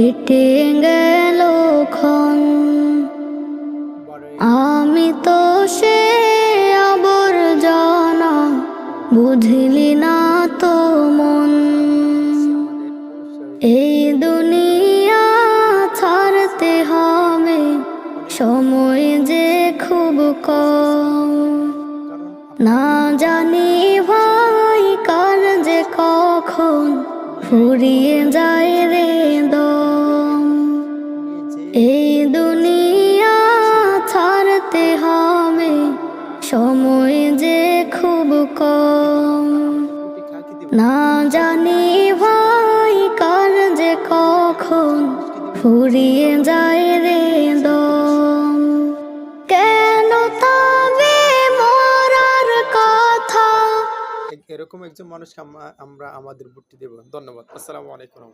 কেটে গেল ক্ষণ। আমি তো সে আবর্জনা, বুঝলি না তো মন। এই দুনিয়া ছাড়তে হবে, সময় যে খুব কম। না জানি ভাই কার যে কখন ফুরিয়ে যায় রে দম। এই দুনিয়া ছাড়তে হবে, সময় যে খুব কম। না জানি ভাই কার যে কখন ফুরিয়ে যায় রে দম। কেন তবে মরার কথা। এরকম একজন মানুষকে আমরা আমাদের ভোটটি দেব। ধন্যবাদ। আসসালামু আলাইকুম।